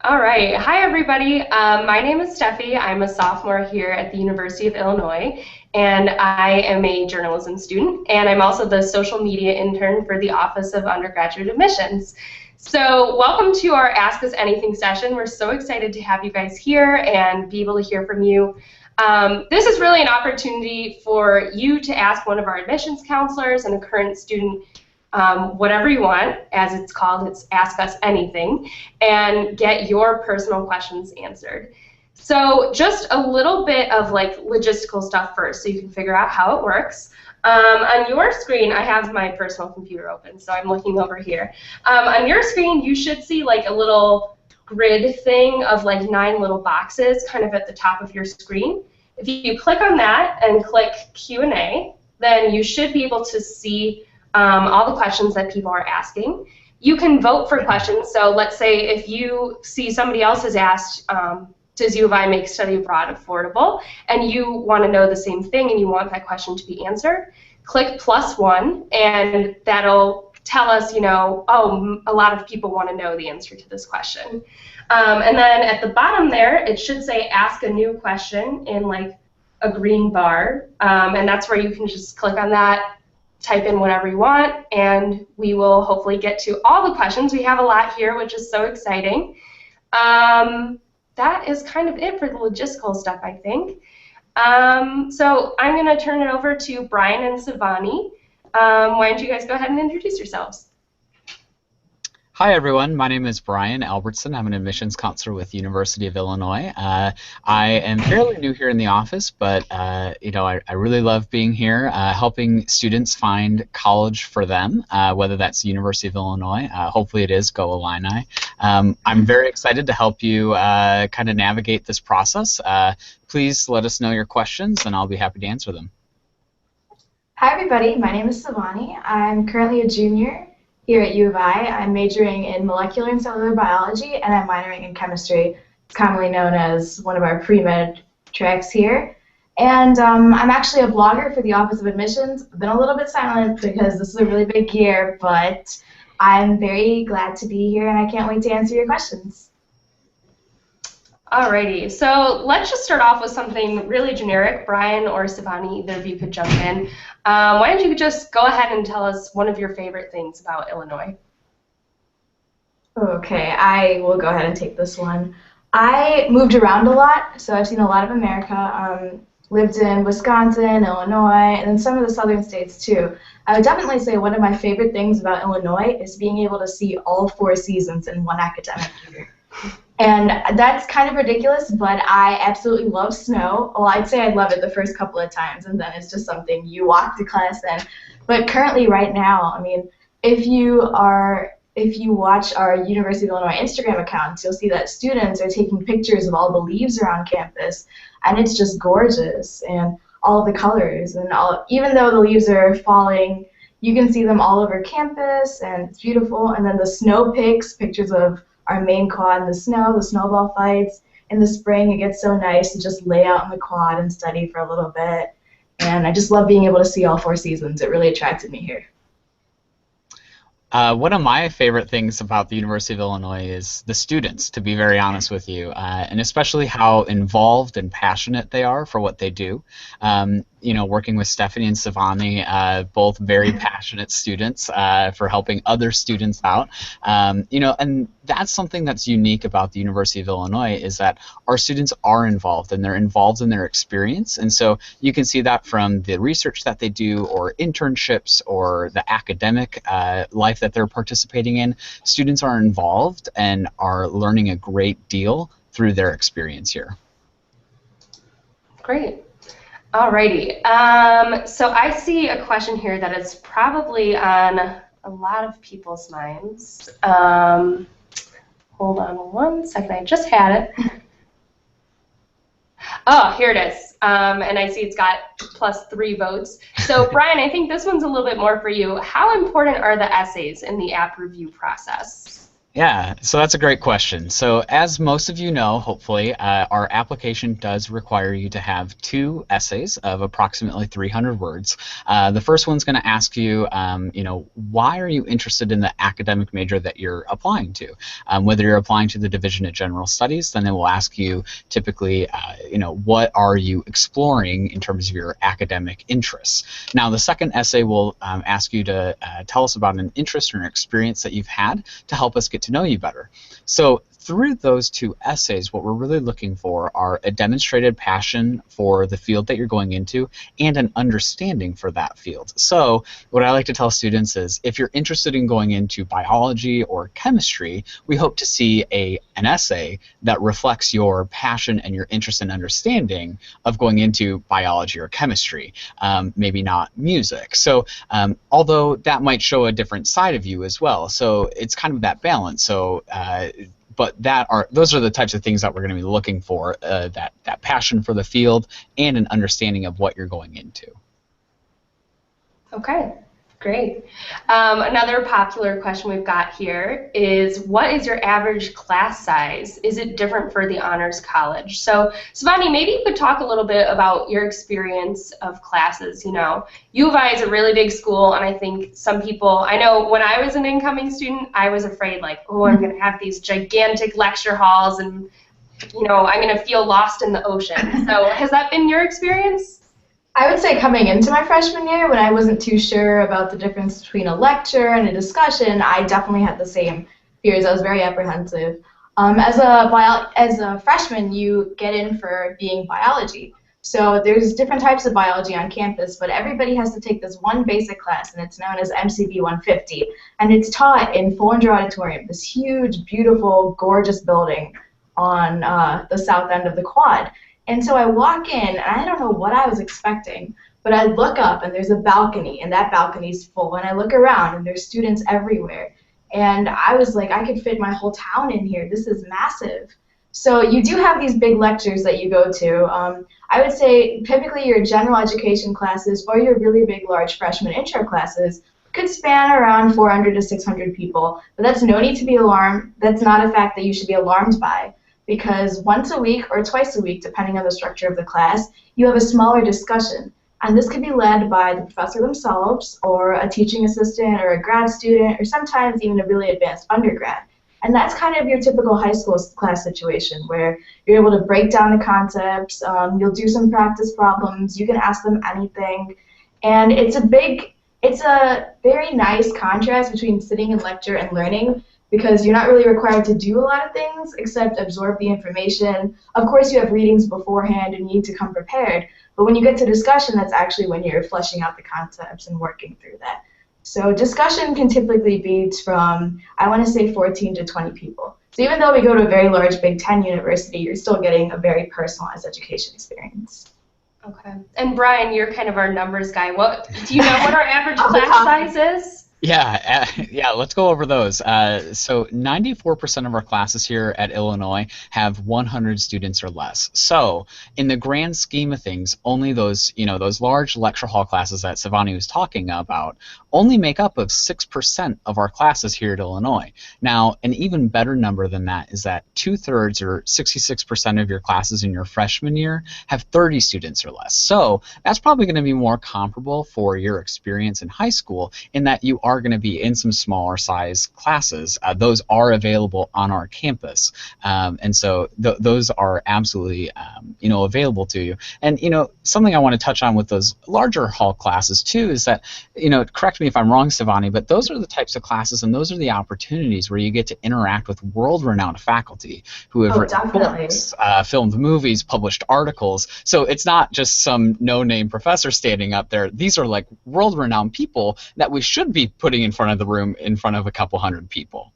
All right. Hi, everybody. My name is Steffi. I'm a sophomore here at the University of Illinois, and I am a journalism student, and I'm also the social media intern for the Office of Undergraduate Admissions. So welcome to our Ask Us Anything session. We're so excited to have you guys here and be able to hear from you. This is really an opportunity for you to ask one of our admissions counselors and a current student whatever you want, as it's called. It's Ask Us Anything, and get your personal questions answered. So just a little bit of like logistical stuff first so you can figure out how it works. On your screen, I have my personal computer open, so I'm looking over here. On your screen, you should see like a little grid thing of like 9 little boxes kind of at the top of your screen. If you click on that and click Q&A, then you should be able to see all the questions that people are asking. You can vote for questions. So let's say if you see somebody else has asked, does U of I make study abroad affordable? And you want to know the same thing and you want that question to be answered, click +1, and that'll tell us, oh, a lot of people want to know the answer to this question. And then at the bottom there, it should say ask a new question in like a green bar. And that's where you can just click on that, type in whatever you want, and we will hopefully get to all the questions. We have a lot here, which is so exciting. That is kind of it for the logistical stuff, I think. So I'm going to turn it over to Brian and Sivani. Why don't you guys go ahead and introduce yourselves? Hi everyone, my name is Brian Albertson. I'm an admissions counselor with University of Illinois. I am fairly new here in the office, but I really love being here, helping students find college for them, whether that's University of Illinois. Hopefully it is, go Illini. I'm very excited to help you kind of navigate this process. Please let us know your questions and I'll be happy to answer them. Hi everybody, my name is Sivani. I'm currently a junior here at U of I. I'm majoring in molecular and cellular biology, and I'm minoring in chemistry. It's commonly known as one of our pre-med tracks here. And I'm actually a blogger for the Office of Admissions. I've been a little bit silent because this is a really big year, but I'm very glad to be here, and I can't wait to answer your questions. Alrighty, so let's just start off with something really generic. Brian or Sivani, either of you could jump in. Why don't you just go ahead and tell us one of your favorite things about Illinois? Okay, I will go ahead and take this one. I moved around a lot, so I've seen a lot of America. Lived in Wisconsin, Illinois, and then some of the southern states too. I would definitely say one of my favorite things about Illinois is being able to see all 4 seasons in one academic year. And that's kind of ridiculous, but I absolutely love snow. Well, I'd say I love it the first couple of times, and then it's just something you walk to class in. But currently, right now, I mean, if you watch our University of Illinois Instagram accounts, you'll see that students are taking pictures of all the leaves around campus, and it's just gorgeous, and all of the colors, and even though the leaves are falling, you can see them all over campus, and it's beautiful. And then the snow pics, pictures of our main quad in the snow, the snowball fights. In the spring, it gets so nice to just lay out in the quad and study for a little bit. And I just love being able to see all 4 seasons. It really attracted me here. One of my favorite things about the University of Illinois is the students, to be very honest with you, and especially how involved and passionate they are for what they do. Working with Stephanie and Sivani, both very passionate students for helping other students out. And that's something that's unique about the University of Illinois is that our students are involved, and they're involved in their experience. And so you can see that from the research that they do, or internships, or the academic life that they're participating in. Students are involved and are learning a great deal through their experience here. Great. Alrighty. So I see a question here that is probably on a lot of people's minds. Hold on one second. I just had it. Oh, here it is. And I see it's got +3 votes. So Brian, I think this one's a little bit more for you. How important are the essays in the app review process? Yeah, so that's a great question. So as most of you know, hopefully, our application does require you to have 2 essays of approximately 300 words. The first one's going to ask you, why are you interested in the academic major that you're applying to? Whether you're applying to the Division of General Studies, then it will ask you typically, what are you exploring in terms of your academic interests? Now, the second essay will ask you to tell us about an interest or an experience that you've had to help us get to know you better. So through those 2 essays, what we're really looking for are a demonstrated passion for the field that you're going into and an understanding for that field. So what I like to tell students is if you're interested in going into biology or chemistry, we hope to see an essay that reflects your passion and your interest and understanding of going into biology or chemistry, maybe not music. So although that might show a different side of you as well. So it's kind of that balance. So but those are the types of things that we're going to be looking for, that passion for the field and an understanding of what you're going into. Okay, great. Another popular question we've got here is, what is your average class size? Is it different for the Honors College? So, Sivani, maybe you could talk a little bit about your experience of classes. U of I is a really big school, and I think some people, I know when I was an incoming student, I was afraid, like, oh, I'm going to have these gigantic lecture halls, and, I'm going to feel lost in the ocean. So, has that been your experience? I would say coming into my freshman year, when I wasn't too sure about the difference between a lecture and a discussion, I definitely had the same fears. I was very apprehensive. As a freshman, you get in for being biology. So there's different types of biology on campus, but everybody has to take this one basic class, and it's known as MCB 150. And it's taught in Follinger Auditorium, this huge, beautiful, gorgeous building on the south end of the quad. And so I walk in, and I don't know what I was expecting, but I look up, and there's a balcony, and that balcony's full. And I look around, and there's students everywhere. And I was like, I could fit my whole town in here. This is massive. So you do have these big lectures that you go to. I would say typically your general education classes or your really big, large freshman intro classes could span around 400 to 600 people. But that's no need to be alarmed. That's not a fact that you should be alarmed by, because once a week or twice a week, depending on the structure of the class, you have a smaller discussion. And this could be led by the professor themselves, or a teaching assistant, or a grad student, or sometimes even a really advanced undergrad. And that's kind of your typical high school class situation, where you're able to break down the concepts, you'll do some practice problems, you can ask them anything. And it's a very nice contrast between sitting in lecture and learning, because you're not really required to do a lot of things except absorb the information. Of course, you have readings beforehand and you need to come prepared, but when you get to discussion, that's actually when you're fleshing out the concepts and working through that. So discussion can typically be from, I want to say, 14 to 20 people. So even though we go to a very large Big Ten university, you're still getting a very personalized education experience. Okay. And Brian, you're kind of our numbers guy. Do you know what our average class size is? Yeah, let's go over those. So 94% of our classes here at Illinois have 100 students or less. So in the grand scheme of things, only those large lecture hall classes that Sivani was talking about only make up of 6% of our classes here at Illinois. Now, an even better number than that is that 2/3 or 66% of your classes in your freshman year have 30 students or less. So that's probably going to be more comparable for your experience in high school, in that you are going to be in some smaller size classes. Those are available on our campus, and so those are absolutely available to you. And something I want to touch on with those larger hall classes too is that, correct me if I'm wrong, Sivani, but those are the types of classes and those are the opportunities where you get to interact with world-renowned faculty who have written books, filmed movies, published articles. So it's not just some no-name professor standing up there. These are like world-renowned people that we should be putting in front of the room in front of a couple hundred people.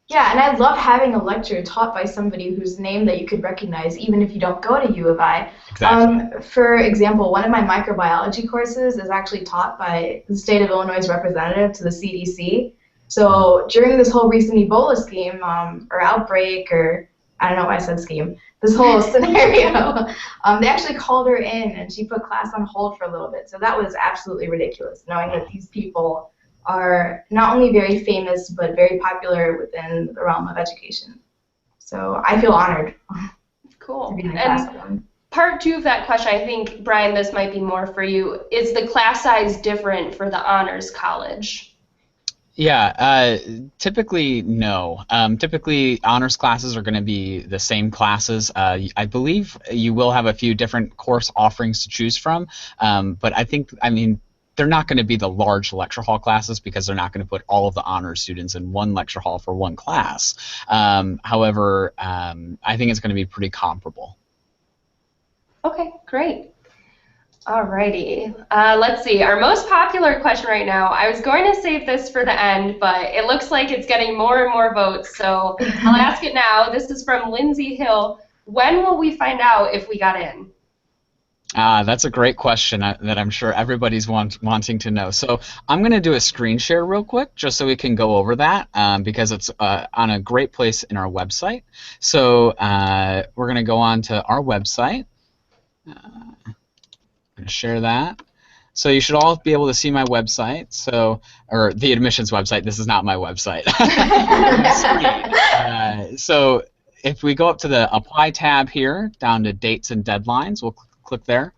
Yeah, and I love having a lecture taught by somebody whose name that you could recognize, even if you don't go to U of I. Exactly. For example, one of my microbiology courses is actually taught by the state of Illinois' representative to the CDC. So during this whole recent Ebola scheme, or outbreak, or I don't know why I said scheme, this whole scenario, they actually called her in and she put class on hold for a little bit. So that was absolutely ridiculous, knowing that these people are not only very famous but very popular within the realm of education. So I feel honored to Cool. be in a class with them. Part two of that question, I think, Brian, this might be more for you. Is the class size different for the honors college? Yeah, typically no. Typically honors classes are going to be the same classes. I believe you will have a few different course offerings to choose from, but I mean, they're not going to be the large lecture hall classes because they're not going to put all of the honors students in one lecture hall for one class. However, I think it's going to be pretty comparable. Okay, great. Alrighty, let's see. Our most popular question right now, I was going to save this for the end, but it looks like it's getting more and more votes, so I'll ask it now. This is from Lindsay Hill. When will we find out if we got in? That's a great question that I'm sure everybody's wanting to know. So I'm going to do a screen share real quick just so we can go over that because it's on a great place in our website. So we're going to go on to our website. I'm going to share that. So you should all be able to see my website, or the admissions website. This is not my website. So if we go up to the Apply tab here, down to Dates and Deadlines, we'll click there.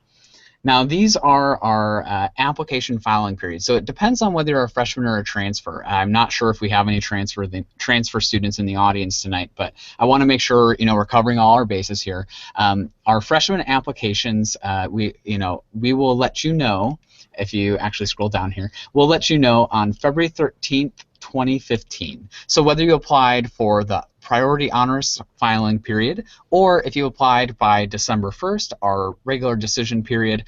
Now these are our application filing periods. So it depends on whether you're a freshman or a transfer. I'm not sure if we have any transfer students in the audience tonight, but I want to make sure we're covering all our bases here. Our freshman applications, we will let you know if you actually scroll down here. We'll let you know on February 13th, 2015. So whether you applied for the priority honors filing period, or if you applied by December 1st, our regular decision period,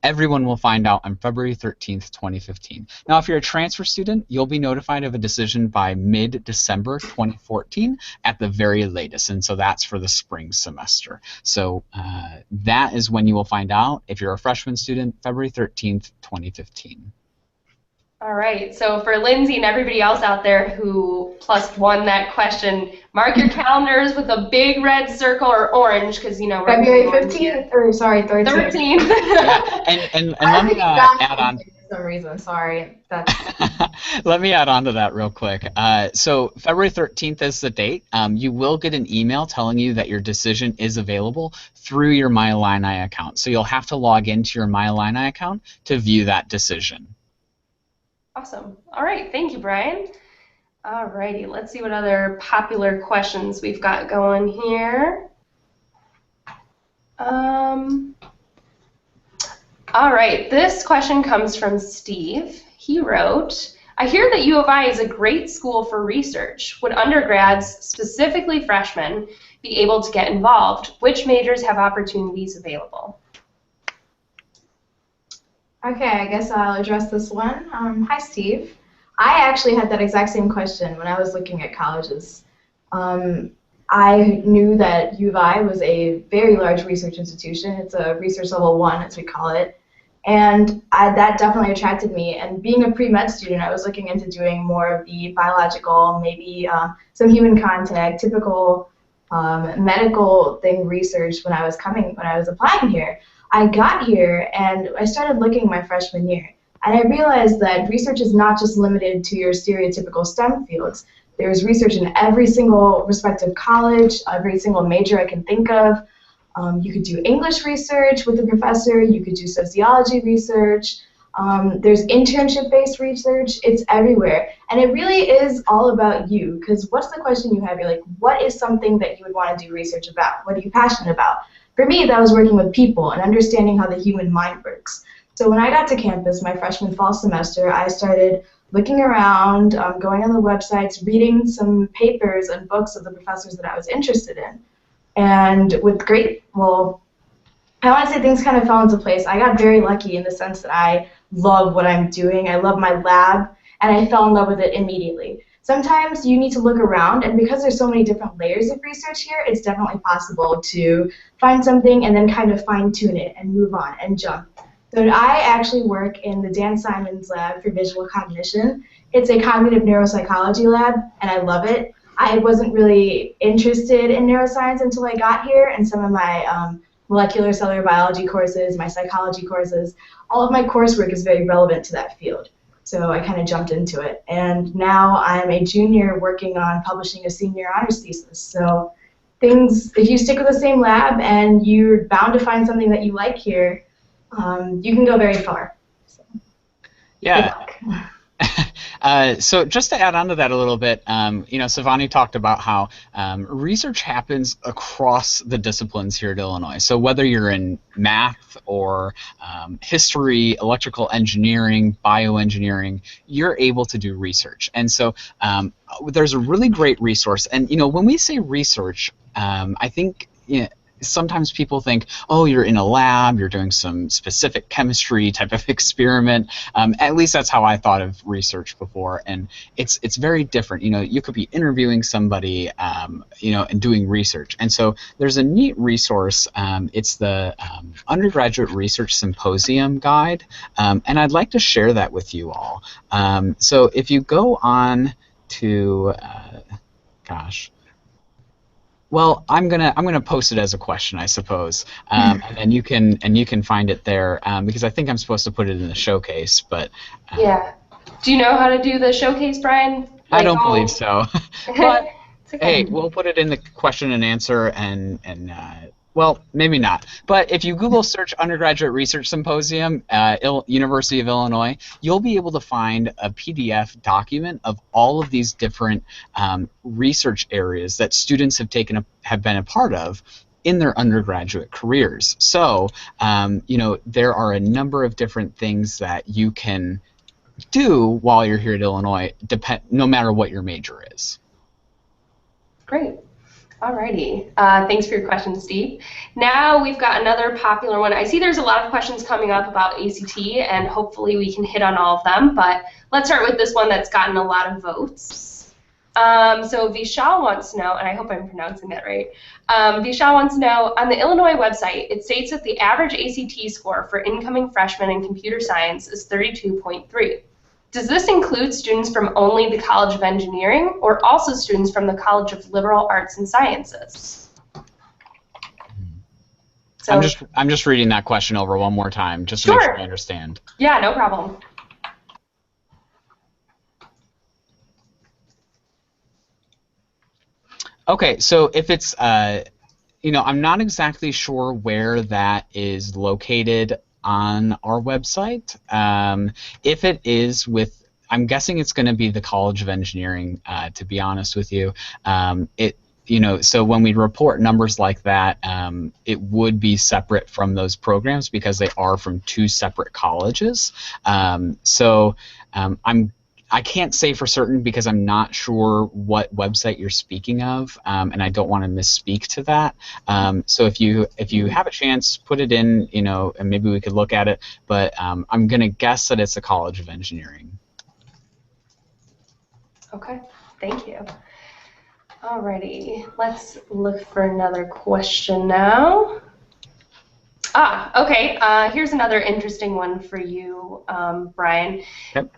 everyone will find out on February 13th, 2015. Now, if you're a transfer student, you'll be notified of a decision by mid-December 2014 at the very latest, and so that's for the spring semester. So that is when you will find out. If you're a freshman student, February 13th, 2015. All right, so for Lindsay and everybody else out there who +1 that question, mark your calendars with a big red circle or orange because we're February 15th, or sorry, 13th. 13th. Yeah, and let me add on. For some reason, sorry. Let me add on to that real quick. So February 13th is the date. You will get an email telling you that your decision is available through your MyIllini account. So you'll have to log into your MyIllini account to view that decision. Awesome. All right, thank you, Brian. All righty, let's see what other popular questions we've got going here. All right, this question comes from Steve. He wrote, I hear that U of I is a great school for research. Would undergrads, specifically freshmen, be able to get involved? Which majors have opportunities available? Okay, I guess I'll address this one. Hi, Steve. I actually had that exact same question when I was looking at colleges. I knew that U of I was a very large research institution. It's a research level 1, as we call it. And that definitely attracted me. And being a pre-med student, I was looking into doing more of the biological, maybe some human contact, typical medical thing research when I was applying here. I got here and I started looking my freshman year, and I realized that research is not just limited to your stereotypical STEM fields. There's research in every single respective college, every single major I can think of. You could do English research with a professor, you could do sociology research, there's internship-based research, it's everywhere. And it really is all about you, because what's the question you have? You're like, what is something that you would want to do research about? What are you passionate about? For me, that was working with people and understanding how the human mind works. So when I got to campus my freshman fall semester, I started looking around, going on the websites, reading some papers and books of the professors that I was interested in. And with I want to say things kind of fell into place. I got very lucky in the sense that I love what I'm doing. I love my lab, and I fell in love with it immediately. Sometimes you need to look around, and because there's so many different layers of research here, it's definitely possible to find something and then kind of fine-tune it and move on and jump. So I actually work in the Dan Simon's lab for visual cognition. It's a cognitive neuropsychology lab, and I love it. I wasn't really interested in neuroscience until I got here, and some of my molecular cellular biology courses, my psychology courses, all of my coursework is very relevant to that field. so I kind of jumped into it. And now I'm a junior working on publishing a senior honors thesis. So if you stick with the same lab and you're bound to find something that you like here, you can go very far. So, yeah. So just to add on to that a little bit, Sivani talked about how research happens across the disciplines here at Illinois. So whether you're in math or history, electrical engineering, bioengineering, you're able to do research. And so there's a really great resource. And when we say research, I think sometimes people think, oh, you're in a lab, you're doing some specific chemistry type of experiment. At least that's how I thought of research before, and it's very different. You could be interviewing somebody, and doing research. And so there's a neat resource. It's the Undergraduate Research Symposium Guide, and I'd like to share that with you all. So if you go on to, well, I'm gonna post it as a question, I suppose, and you can find it there because I think I'm supposed to put it in the showcase. But yeah, do you know how to do the showcase, Brian? I don't believe so. But okay. Hey, we'll put it in the question and answer, and well, maybe not. But if you Google search Undergraduate Research Symposium, University of Illinois, you'll be able to find a PDF document of all of these different research areas that students have been a part of in their undergraduate careers. So, there are a number of different things that you can do while you're here at Illinois, no matter what your major is. Great. Alrighty. Thanks for your question, Steve. Now we've got another popular one. I see there's a lot of questions coming up about ACT, and hopefully we can hit on all of them, but let's start with this one that's gotten a lot of votes. So Vishal wants to know, and I hope I'm pronouncing that right, Vishal wants to know, on the Illinois website, it states that the average ACT score for incoming freshmen in computer science is 32.3. Does this include students from only the College of Engineering or also students from the College of Liberal Arts and Sciences? So, I'm just reading that question over one more time just to make sure I understand. Yeah, no problem. Okay, so if it's, I'm not exactly sure where that is located on our website. If it is I'm guessing it's going to be the College of Engineering, to be honest with you. So when we report numbers like that, it would be separate from those programs because they are from two separate colleges. I can't say for certain because I'm not sure what website you're speaking of, and I don't want to misspeak to that. So if you have a chance, put it in, and maybe we could look at it. But I'm going to guess that it's a College of Engineering. Okay, thank you. Alrighty, let's look for another question now. Okay. Here's another interesting one for you, Brian. Yep.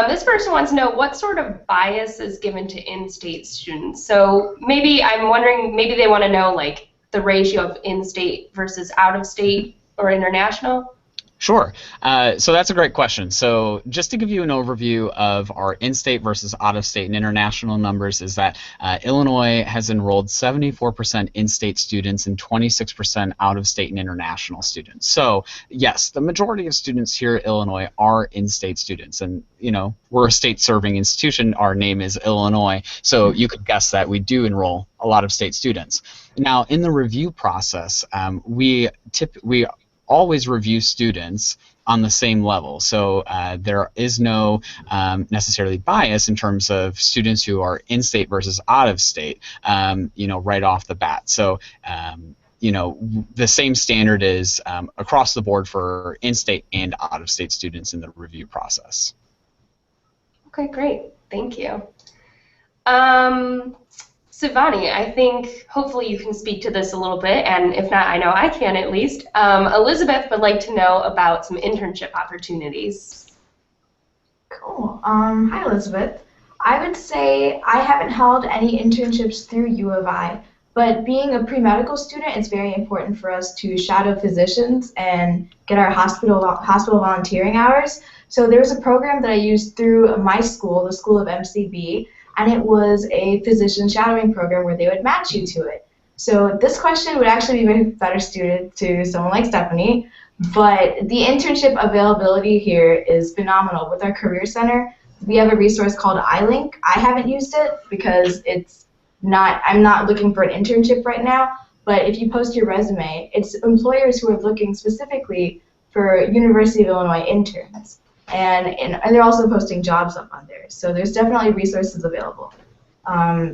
This person wants to know what sort of bias is given to in-state students. So maybe I'm wondering, maybe they want to know like the ratio of in-state versus out-of-state or international. Sure. So that's a great question. So just to give you an overview of our in-state versus out-of-state and international numbers is that Illinois has enrolled 74% in-state students and 26% out-of-state and international students. So yes, the majority of students here at Illinois are in-state students. And we're a state-serving institution. Our name is Illinois. So you could guess that we do enroll a lot of state students. Now, in the review process, we always review students on the same level. So there is no necessarily bias in terms of students who are in-state versus out-of-state, right off the bat. So, the same standard is across the board for in-state and out-of-state students in the review process. Okay, great. Thank you. Sivani, I think hopefully you can speak to this a little bit, and if not, I know I can at least. Elizabeth would like to know about some internship opportunities. Cool. Hi, Elizabeth. I would say I haven't held any internships through U of I, but being a pre-medical student, it's very important for us to shadow physicians and get our hospital volunteering hours. So there was a program that I used through my school, the School of MCB, and it was a physician shadowing program where they would match you to it. So this question would actually be better suited to someone like Stephanie, but the internship availability here is phenomenal. With our Career Center, we have a resource called iLink. I haven't used it because I'm not looking for an internship right now, but if you post your resume, it's employers who are looking specifically for University of Illinois interns. And they're also posting jobs up on there. So there's definitely resources available.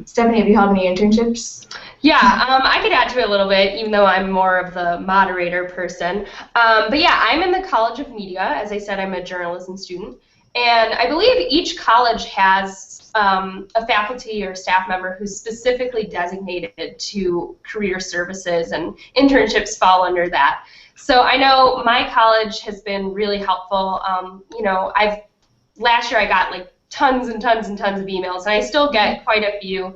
Stephanie, have you held any internships? Yeah, I could add to it a little bit, even though I'm more of the moderator person. But yeah, I'm in the College of Media. As I said, I'm a journalism student. And I believe each college has a faculty or staff member who's specifically designated to career services, and internships fall under that. So I know my college has been really helpful. You know, last year I got like tons and tons and tons of emails, and I still get quite a few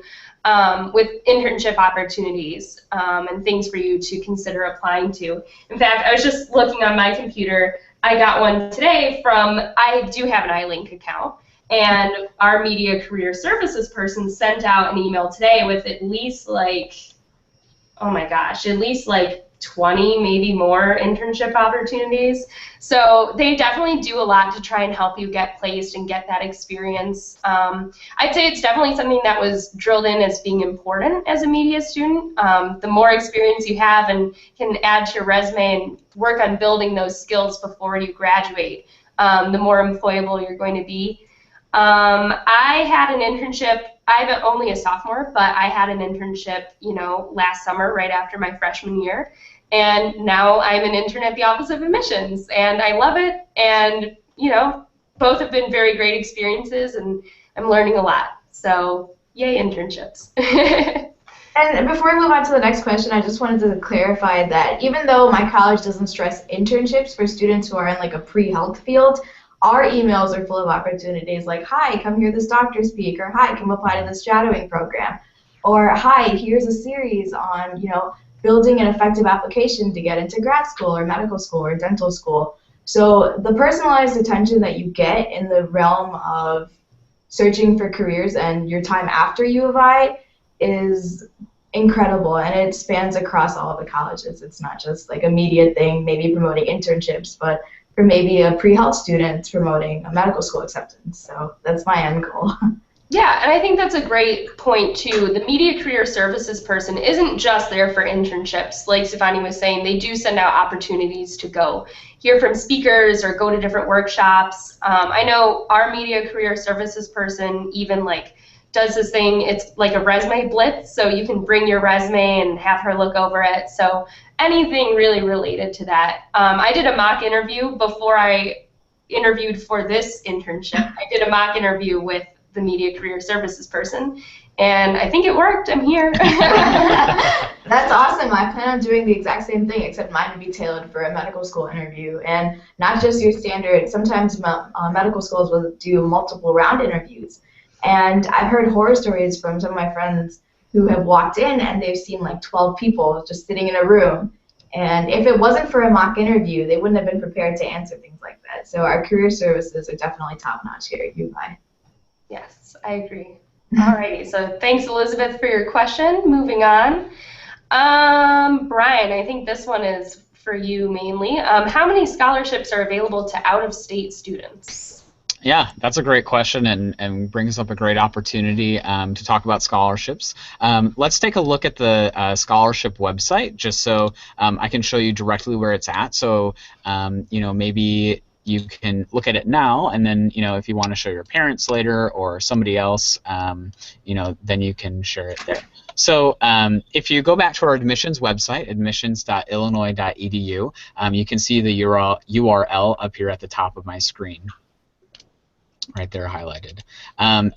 with internship opportunities and things for you to consider applying to. In fact, I was just looking on my computer. I got one today I do have an iLink account, and our media career services person sent out an email today with at least like, oh my gosh, at least like 20, maybe more internship opportunities. So they definitely do a lot to try and help you get placed and get that experience. I'd say it's definitely something that was drilled in as being important as a media student. The more experience you have and can add to your resume and work on building those skills before you graduate, the more employable you're going to be. I had an internship. I'm only a sophomore, but I had an internship, you know, last summer right after my freshman year. And now I'm an intern at the Office of Admissions, and I love it. And, you know, both have been very great experiences, and I'm learning a lot. So, yay, internships. And before we move on to the next question, I just wanted to clarify that even though my college doesn't stress internships for students who are in like a pre-health field, our emails are full of opportunities like, hi, come hear this doctor speak, or hi, come apply to this shadowing program, or hi, here's a series on, you know, building an effective application to get into grad school or medical school or dental school. So the personalized attention that you get in the realm of searching for careers and your time after U of I is incredible, and it spans across all of the colleges. It's not just like a media thing, maybe promoting internships, but for maybe a pre-health student promoting a medical school acceptance. So that's my end goal. Yeah, and I think that's a great point too. The media career services person isn't just there for internships. Like Sivani was saying, they do send out opportunities to go hear from speakers or go to different workshops. I know our media career services person even like does this thing, it's like a resume blitz, so you can bring your resume and have her look over it. So anything really related to that. I did a mock interview before I interviewed for this internship. I did a mock interview with the media career services person, and I think it worked. I'm here. That's awesome. I plan on doing the exact same thing, except mine would be tailored for a medical school interview, and not just your standard. Sometimes medical schools will do multiple round interviews, and I've heard horror stories from some of my friends who have walked in and they've seen like 12 people just sitting in a room, and if it wasn't for a mock interview, they wouldn't have been prepared to answer things like that. So our career services are definitely top-notch here at UVI. Yes, I agree. Alrighty, so thanks, Elizabeth, for your question. Moving on. Brian, I think this one is for you mainly. How many scholarships are available to out-of-state students? Yeah, that's a great question, and brings up a great opportunity to talk about scholarships. Let's take a look at the scholarship website, just so I can show you directly where it's at. So, you know, maybe you can look at it now, and then, you know, if you want to show your parents later or somebody else, you know, then you can share it there. So if you go back to our admissions website, admissions.illinois.edu, you can see the URL up here at the top of my screen. Right there highlighted.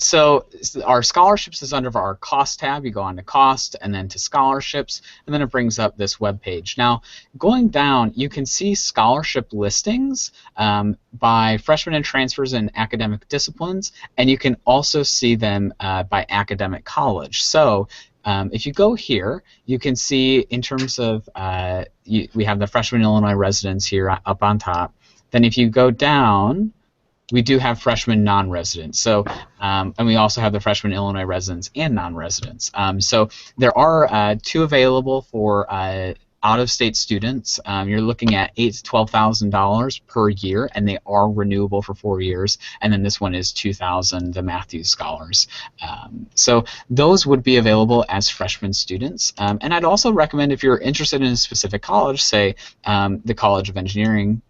So our scholarships is under our cost tab. You go on to cost and then to scholarships, and then it brings up this web page. Now, going down, you can see scholarship listings by freshmen and transfers in academic disciplines, and you can also see them by academic college. So if you go here, you can see in terms of, we have the freshman Illinois residents here up on top. Then if you go down, we do have freshman non-residents. So, and we also have the freshman Illinois residents and non-residents. So there are 2 available for out-of-state students. You're looking at $8,000 to $12,000 per year, and they are renewable for 4 years. And then this one is $2,000, the Matthews Scholars. So those would be available as freshman students. And I'd also recommend, if you're interested in a specific college, say the College of Engineering,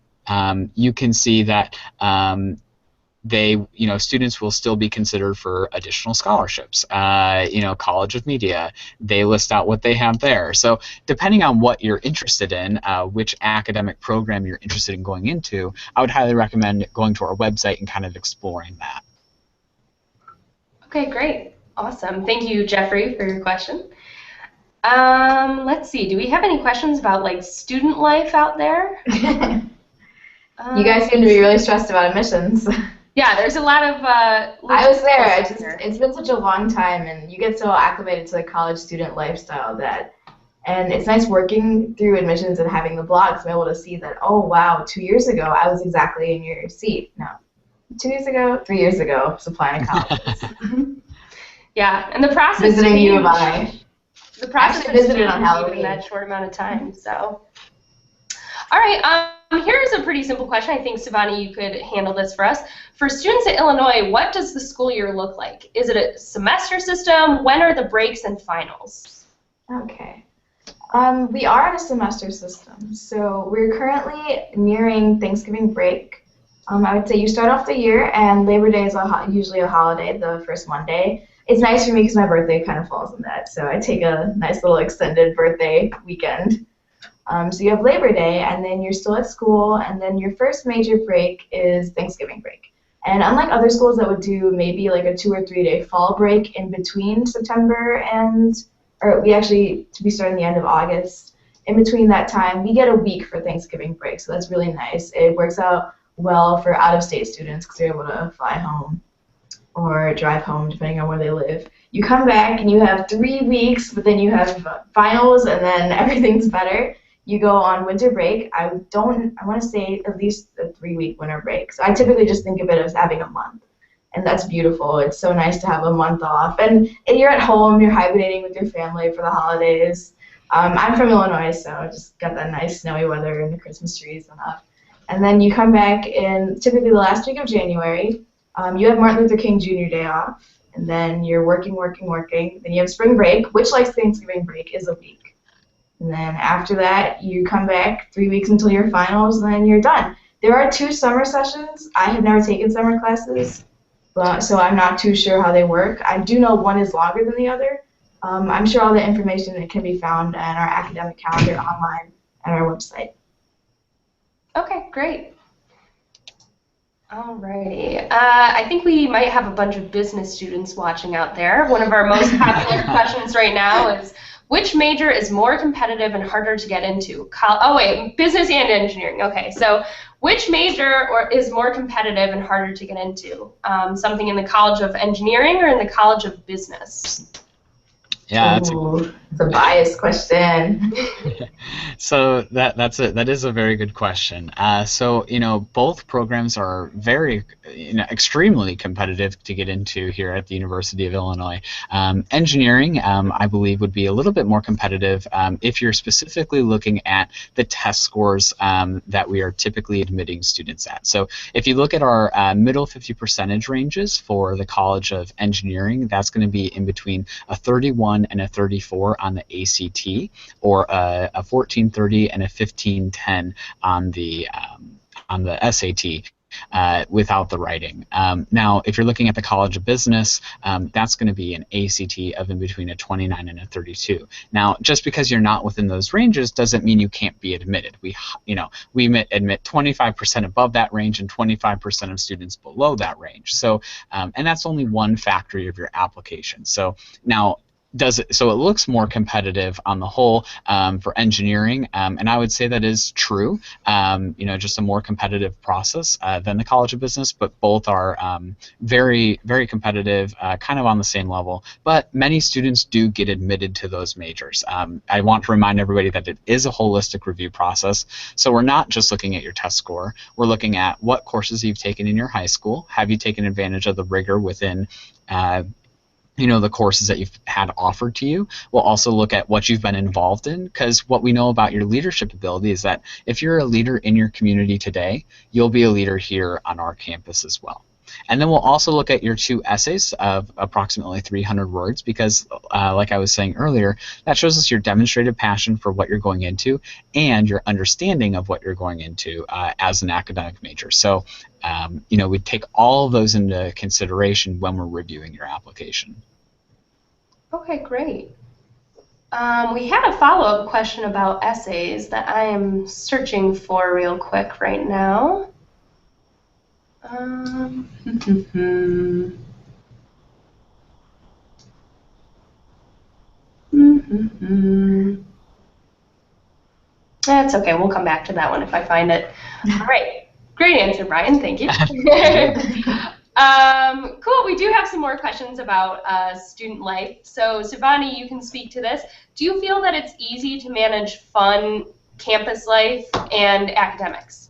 you can see that students will still be considered for additional scholarships. College of Media, they list out what they have there. So depending on what you're interested in, which academic program you're interested in going into, I would highly recommend going to our website and kind of exploring that. Okay, great. Awesome. Thank you, Jeffrey, for your question. Let's see. Do we have any questions about like student life out there? You guys seem to be really stressed about admissions. Yeah, there's a lot of. I was there. It's been such a long time, and you get so acclimated to the college student lifestyle and it's nice working through admissions and having the blogs and be able to see that, oh wow, 2 years ago I was exactly in your seat. No, 2 years ago, 3 years ago, I was applying to colleges. Yeah, and the process. Visiting U of I. The process actually visited on Halloween in that short amount of time. So, all right. Here's a pretty simple question. I think, Sivani, you could handle this for us. For students at Illinois, what does the school year look like? Is it a semester system? When are the breaks and finals? Okay. We are in a semester system. So we're currently nearing Thanksgiving break. I would say you start off the year, and Labor Day is usually a holiday, the first Monday. It's nice for me because my birthday kind of falls in that. So I take a nice little extended birthday weekend. So you have Labor Day, and then you're still at school, and then your first major break is Thanksgiving break. And unlike other schools that would do maybe like a 2 or 3 day fall break in between September we start in the end of August. In between that time, we get a week for Thanksgiving break, so that's really nice. It works out well for out-of-state students because they're able to fly home or drive home, depending on where they live. You come back and you have 3 weeks, but then you have finals, and then everything's better. You go on winter break. I want to say at least a 3-week winter break. So I typically just think of it as having a month. And that's beautiful. It's so nice to have a month off. And you're at home, you're hibernating with your family for the holidays. I'm from Illinois, so I just got that nice snowy weather and the Christmas trees and up. And then you come back in typically the last week of January. You have Martin Luther King Jr. Day off. And then you're working. Then you have spring break, which, like Thanksgiving break, is a week. And then after that, you come back 3 weeks until your finals, and then you're done. There are 2 summer sessions. I have never taken summer classes, so I'm not too sure how they work. I do know one is longer than the other. I'm sure all the information can be found in our academic calendar online at our website. Okay, great. Alrighty. I think we might have a bunch of business students watching out there. One of our most popular questions right now is, which major is more competitive and harder to get into? Business and engineering. Okay, so which major is more competitive and harder to get into? Something in the College of Engineering or in the College of Business? Yeah, it's a biased question. So that is a very good question. So both programs are very extremely competitive to get into here at the University of Illinois. Engineering, I believe, would be a little bit more competitive if you're specifically looking at the test scores that we are typically admitting students at. So if you look at our middle 50% ranges for the College of Engineering, that's going to be in between a 31 and a 34 on the ACT, or a 1430 and a 1510 on the SAT. Without the writing. Now, if you're looking at the College of Business, that's going to be an ACT of in between a 29 and a 32. Now, just because you're not within those ranges doesn't mean you can't be admitted. We admit 25% above that range and 25% of students below that range. So, and that's only one factor of your application. So now, does it so it looks more competitive on the whole for engineering, and I would say that is true. Just a more competitive process than the College of Business, but both are very, very competitive, kind of on the same level. But many students do get admitted to those majors. I want to remind everybody that it is a holistic review process, so we're not just looking at your test score. We're looking at what courses you've taken in your high school. Have you taken advantage of the rigor within the courses that you've had offered to you? We'll also look at what you've been involved in, because what we know about your leadership ability is that if you're a leader in your community today, you'll be a leader here on our campus as well. And then we'll also look at your 2 essays of approximately 300 words because, like I was saying earlier, that shows us your demonstrated passion for what you're going into and your understanding of what you're going into as an academic major. So, we take all of those into consideration when we're reviewing your application. Okay, great. We had a follow-up question about essays that I am searching for real quick right now. That's okay. We'll come back to that one if I find it. All right. Great answer, Brian. Thank you. Cool. We do have some more questions about student life. So, Sivani, you can speak to this. Do you feel that it's easy to manage fun campus life and academics?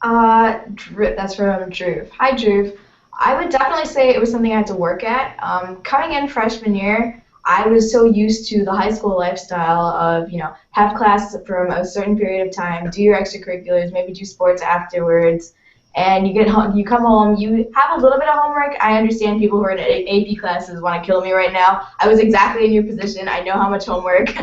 That's from Drew. Hi, Drew. I would definitely say it was something I had to work at. Coming in freshman year, I was so used to the high school lifestyle of, have class from a certain period of time, do your extracurriculars, maybe do sports afterwards, and you get home, you come home, you have a little bit of homework. I understand people who are in AP classes want to kill me right now. I was exactly in your position. I know how much homework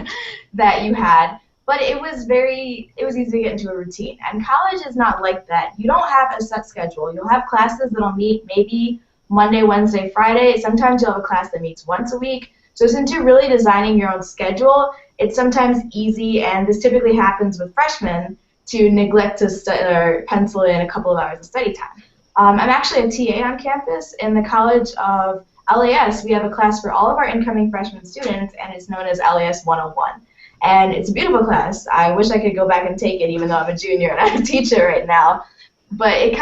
that you had. But it was easy to get into a routine. And college is not like that. You don't have a set schedule. You'll have classes that'll meet maybe Monday, Wednesday, Friday. Sometimes you'll have a class that meets once a week. So since you're really designing your own schedule, it's sometimes easy, and this typically happens with freshmen, to neglect to or pencil in a couple of hours of study time. I'm actually a TA on campus. In the College of LAS, we have a class for all of our incoming freshman students, and it's known as LAS 101. And it's a beautiful class. I wish I could go back and take it, even though I'm a junior and I'm a teacher right now. But it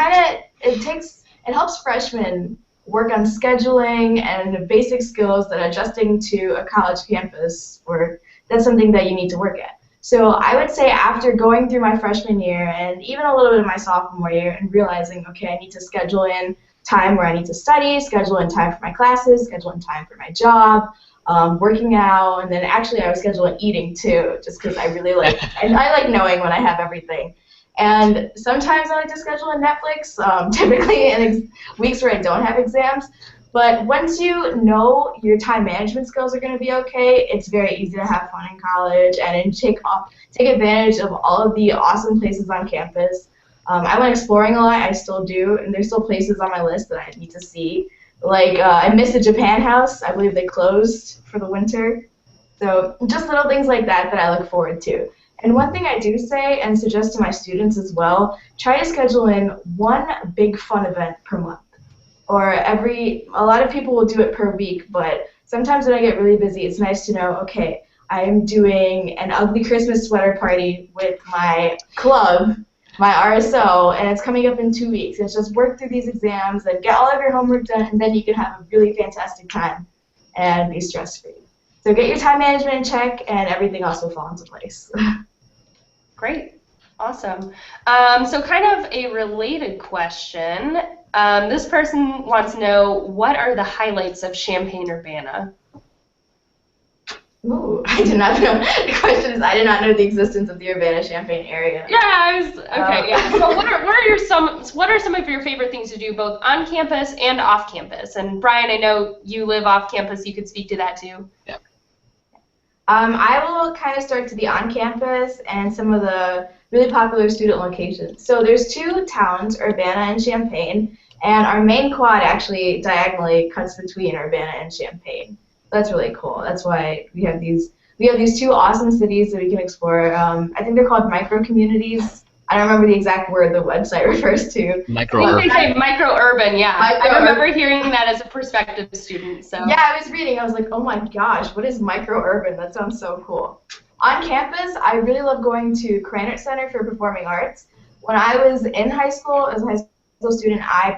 helps freshmen work on scheduling and basic skills that adjusting to a college campus, that's something that you need to work at. So I would say after going through my freshman year and even a little bit of my sophomore year and realizing, okay, I need to schedule in time where I need to study, schedule in time for my classes, schedule in time for my job, working out, and then actually I was scheduling eating too, just because I really and I like knowing when I have everything. And sometimes I like to schedule in Netflix, typically in weeks where I don't have exams. But once you know your time management skills are going to be okay, it's very easy to have fun in college and take advantage of all of the awesome places on campus. I went exploring a lot, I still do, and there's still places on my list that I need to see. Like, I missed the Japan house. I believe they closed for the winter. So just little things like that I look forward to. And one thing I do say and suggest to my students as well, try to schedule in one big fun event per month. Or a lot of people will do it per week, but sometimes when I get really busy, it's nice to know, okay, I am doing an ugly Christmas sweater party with my club, my RSO, and it's coming up in 2 weeks. It's just work through these exams and get all of your homework done, and then you can have a really fantastic time and be stress-free. So get your time management in check, and everything else will fall into place. Great. Awesome. So kind of a related question. This person wants to know, what are the highlights of Champaign-Urbana? Ooh, I did not know. The question is, I did not know the existence of the Urbana-Champaign area. Yeah, okay. Yeah. So what are some of your favorite things to do, both on campus and off campus? And Brian, I know you live off campus. You could speak to that too. Yeah. I will kind of start to the on campus and some of the really popular student locations. So there's 2 towns, Urbana and Champaign, and our main quad actually diagonally cuts between Urbana and Champaign. That's really cool. That's why we have these 2 awesome cities that we can explore. I think they're called micro communities. I don't remember the exact word the website refers to. Micro-urban. I think they say micro-urban, yeah. I remember hearing that as a prospective student. So. Yeah, I was reading. I was like, oh my gosh, what is micro-urban? That sounds so cool. On campus, I really love going to Krannert Center for Performing Arts. When I was in high school, as a high school student, I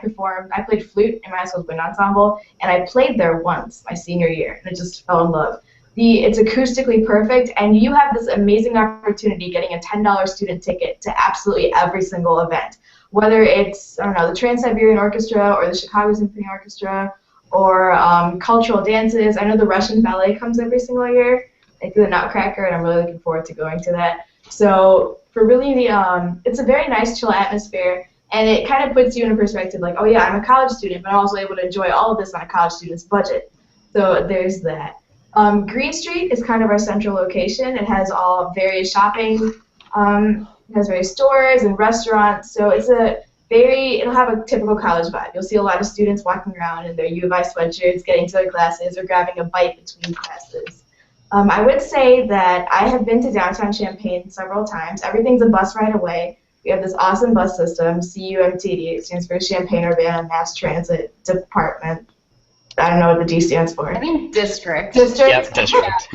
played flute in my high school's wind ensemble, and I played there once my senior year, and I just fell in love. It's acoustically perfect, and you have this amazing opportunity getting a $10 student ticket to absolutely every single event. Whether it's, I don't know, the Trans-Siberian Orchestra or the Chicago Symphony Orchestra or cultural dances. I know the Russian ballet comes every single year. They do the Nutcracker, and I'm really looking forward to going to that. So for really, it's a very nice, chill atmosphere, and it kind of puts you in a perspective like, oh yeah, I'm a college student, but I'm also able to enjoy all of this on a college student's budget. So there's that. Green Street is kind of our central location. It has all various shopping, it has various stores and restaurants, so it'll have a typical college vibe. You'll see a lot of students walking around in their U of I sweatshirts, getting to their classes, or grabbing a bite between classes. I would say that I have been to downtown Champaign several times. Everything's a bus ride away. We have this awesome bus system, CUMTD. It stands for Champaign-Urbana Mass Transit Department. I don't know what the D stands for. I think district. District? Yep, district.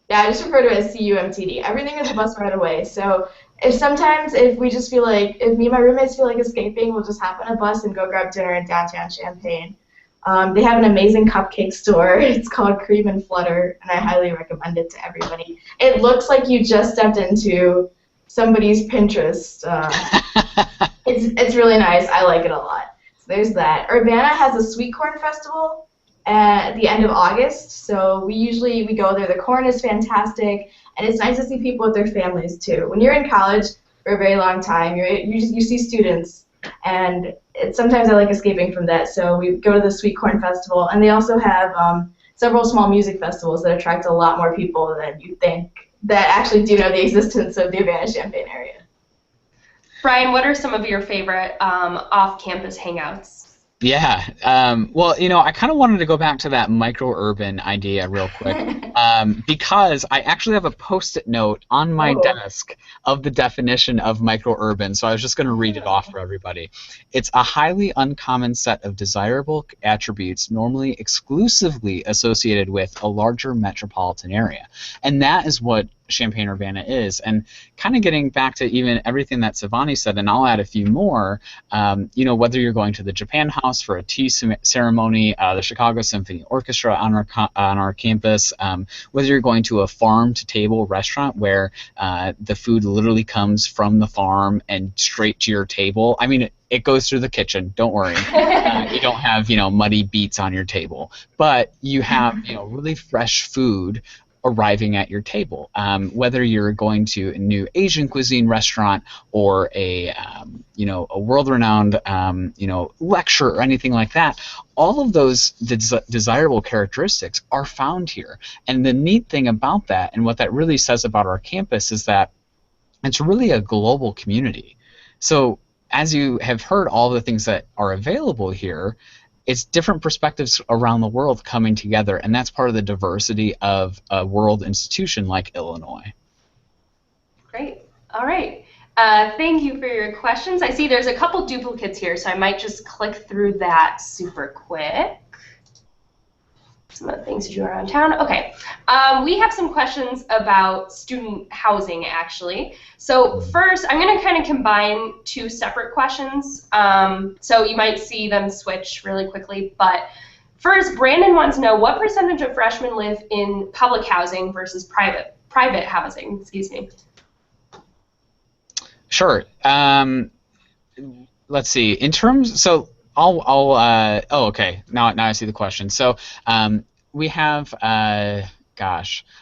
Yeah, I just refer to it as CUMTD. Everything is a bus ride away. So if we just feel like, if me and my roommates feel like escaping, we'll just hop on a bus and go grab dinner in downtown Champaign. They have an amazing cupcake store. It's called Cream and Flutter, and I highly recommend it to everybody. It looks like you just stepped into somebody's Pinterest. It's really nice. I like it a lot. So there's that. Urbana has a sweet corn festival at the end of August, so we go there. The corn is fantastic, and it's nice to see people with their families too. When you're in college for a very long time, you see students, and sometimes I like escaping from that. So we go to the Sweet Corn Festival, and they also have several small music festivals that attract a lot more people than you think that actually do know the existence of the Urbana-Champaign area. Brian, what are some of your favorite off-campus hangouts? Yeah, well, I kind of wanted to go back to that micro-urban idea real quick because I actually have a Post-it note on my desk of the definition of micro-urban, so I was just going to read it off for everybody. It's a highly uncommon set of desirable attributes normally exclusively associated with a larger metropolitan area, and that is what Champaign-Urbana is. And kind of getting back to even everything that Sivani said, and I'll add a few more, whether you're going to the Japan House for a tea ceremony, the Chicago Symphony Orchestra on our campus, whether you're going to a farm-to-table restaurant where the food literally comes from the farm and straight to your table. I mean, it goes through the kitchen. Don't worry. You don't have, muddy beets on your table, but you have, really fresh food arriving at your table. Whether you're going to a new Asian cuisine restaurant or a world-renowned lecture or anything like that, all of those desirable characteristics are found here. And the neat thing about that, and what that really says about our campus, is that it's really a global community. So as you have heard all the things that are available here, it's different perspectives around the world coming together, and that's part of the diversity of a world institution like Illinois. Great. All right. Thank you for your questions. I see there's a couple duplicates here, so I might just click through that super quick. Some of the things to do around town. Okay. We have some questions about student housing, actually. So first, I'm going to kind of combine two separate questions. So you might see them switch really quickly. But first, Brandon wants to know what percentage of freshmen live in public housing versus private housing. Excuse me. Sure. Let's see. In terms, so okay. Now I see the question. So we have,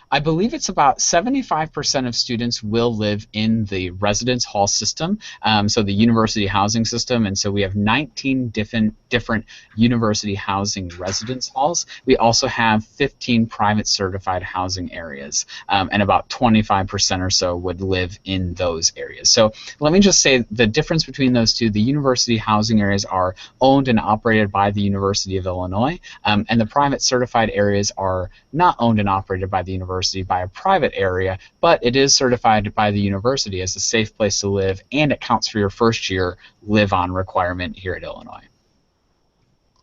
I believe it's about 75% of students will live in the residence hall system, so the university housing system, and so we have 19 different university housing residence halls. We also have 15 private certified housing areas, and about 25% or so would live in those areas. So let me just say the difference between those two: the university housing areas are owned and operated by the University of Illinois, and the private certified areas are not owned and operated operated by the university by a private area, but it is certified by the university as a safe place to live, and it counts for your first year live-on requirement here at Illinois.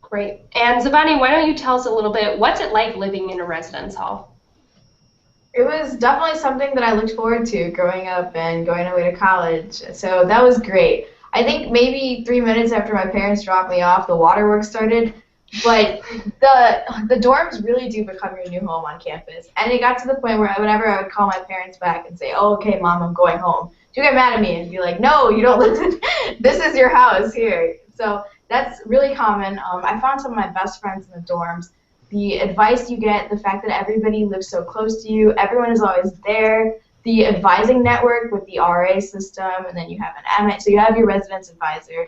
Great. And Sivani, why don't you tell us a little bit, what's it like living in a residence hall? It was definitely something that I looked forward to growing up and going away to college. So that was great. I think maybe 3 minutes after my parents dropped me off, the waterworks started. But the dorms really do become your new home on campus. And it got to the point where whenever I would call my parents back and say, "Oh, okay, Mom, I'm going home," she'd get mad at me and be like, "No, you don't live. This is your house here." So that's really common. I found some of my best friends in the dorms. The advice you get, the fact that everybody lives so close to you, everyone is always there. The advising network with the RA system, and then you have an MA. So you have your residence advisor,